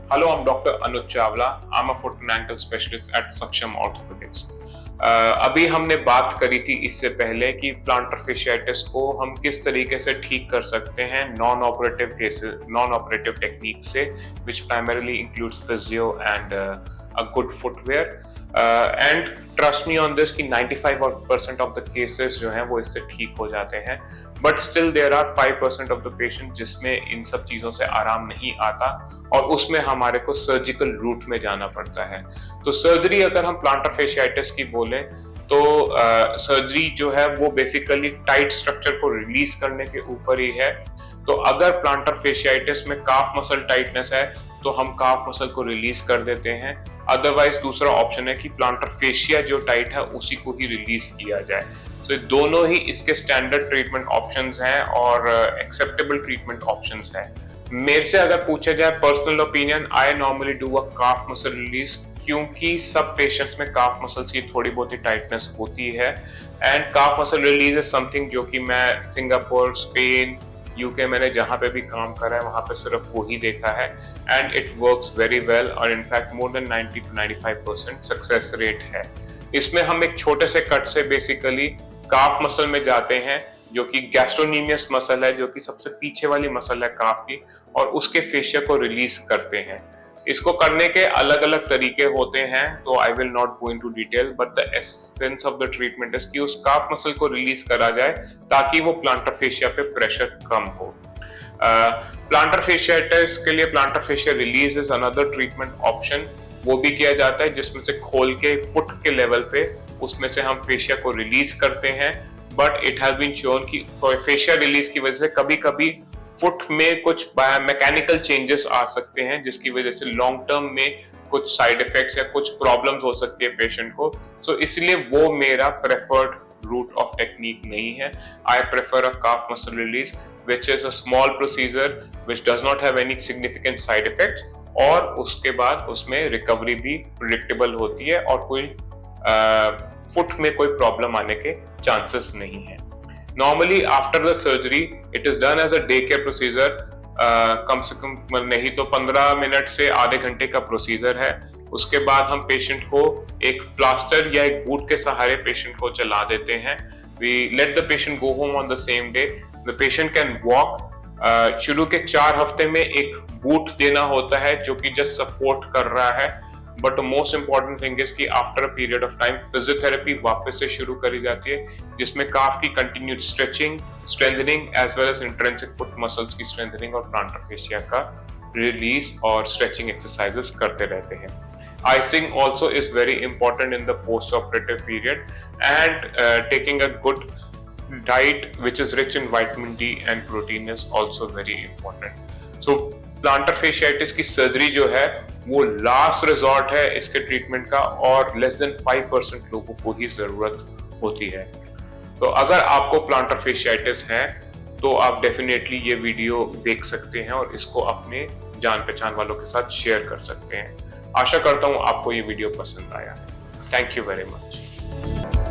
Hello, I'm Dr. Anuj Chawla. I'm a foot and ankle specialist at Saksham Orthopedics. अभी हमने बात करी थी इससे पहले कि प्लांटर fasciitis को हम किस तरीके से ठीक कर सकते हैं नॉन ऑपरेटिव टेक्निक से, which primarily includes physio and a good footwear. And trust me on this कि 95% ऑफ द केसेस जो हैं वो इससे ठीक हो जाते हैं, but still there are 5% of the patient जिसमें इन सब चीज़ों से आराम नहीं आता और उसमें हमारे को सर्जिकल रूट में जाना पड़ता है। तो सर्जरी अगर हम प्लांटर फेशियाइटिस की बोलें तो सर्जरी जो है वो बेसिकली टाइट स्ट्रक्चर को रिलीज करने के ऊपर ही है। तो अगर प्लांटर फेशियाइटिस में काफ मसल टाइटनेस है तो हम काफ मसल को रिलीज कर देते हैं, अदरवाइज दूसरा ऑप्शन है कि प्लांटर फेशिया जो टाइट है उसी को ही रिलीज किया जाए। तो दोनों ही इसके स्टैंडर्ड ट्रीटमेंट ऑप्शंस हैं और एक्सेप्टेबल ट्रीटमेंट ऑप्शंस हैं। मेरे से अगर पूछा जाए personal opinion, I normally do a calf muscle release, क्योंकि सब पेशेंट्स में काफ मसल्स की थोड़ी बहुत ही टाइटनेस होती है and calf muscle release is something जो कि मैं सिंगापुर, स्पेन, यूके मैंने जहाँ पे भी काम करा है वहाँ पे सिर्फ वो ही देखा है and it works very well और in fact more than 90 to 95% success rate है। इसमें हम एक छोटे से कट से बेसिकली काफ मसल में जाते हैं जो कि गैस्ट्रोनीमियस मसल है, जो कि सबसे पीछे वाली मसल है काफ की, और उसके फेशिया को रिलीज करते हैं। इसको करने के अलग अलग तरीके होते हैं, तो I will not go into detail, but the essence of the treatment is कि उस काफ मसल को रिलीज करा जाए ताकि वो प्लांटर फेशिया पे प्रेशर कम हो। प्लांटर फेशियाइटिस के लिए plantar fascia release is another treatment option. वो भी किया जाता है जिसमें से खोल के फुट के लेवल पे उसमें से हम फेशिया को रिलीज करते हैं, but it has been shown कि फेशिया रिलीज की वजह से कभी कभी फुट में कुछ मैकेनिकल चेंजेस आ सकते हैं जिसकी वजह से लॉन्ग टर्म में कुछ साइड इफेक्ट्स या कुछ प्रॉब्लम्स हो सकती है पेशेंट को। तो इसलिए वो मेरा प्रेफर्ड रूट ऑफ टेक्निक नहीं है। I prefer a calf muscle release which is a small procedure which does not have any significant side effects, और उसके बाद उसमें रिकवरी भी प्रिडिक्टेबल होती है और कोई फुट में कोई प्रॉब्लम आने के चांसेस नहीं है। Normally after the surgery it is done as a day care procedure, कम से कम नहीं तो 15 मिनट से आधे घंटे का प्रोसीजर है। उसके बाद हम पेशेंट को एक प्लास्टर या एक बूट के सहारे पेशेंट को चला देते हैं। We let the patient go home on the same day. The patient can walk। शुरू के 4 हफ्ते में एक बूट देना होता है जो कि जस्ट सपोर्ट कर रहा है, but the most important thing is कि after a period of time physiotherapy वापस से शुरू करी जाती है जिसमें काफ की continued stretching, strengthening as well as intrinsic foot muscles की स्ट्रेंथनिंग और प्लांटर फेशिया का रिलीज और स्ट्रेचिंग एक्सरसाइजेस करते रहते हैं। Icing also is very important in the post-operative period, and taking a good diet which is rich in vitamin D and protein is also very important. So planter fasciitis की surgery जो है वो last resort है इसके treatment का और less than 5% लोगों को ही जरूरत होती है। तो अगर आपको प्लांटर फेशियाइटिस है तो आप डेफिनेटली ये वीडियो देख सकते हैं और इसको अपने जान पहचान वालों के साथ शेयर कर सकते हैं। आशा करता हूं आपको ये वीडियो पसंद आया। Thank you very much.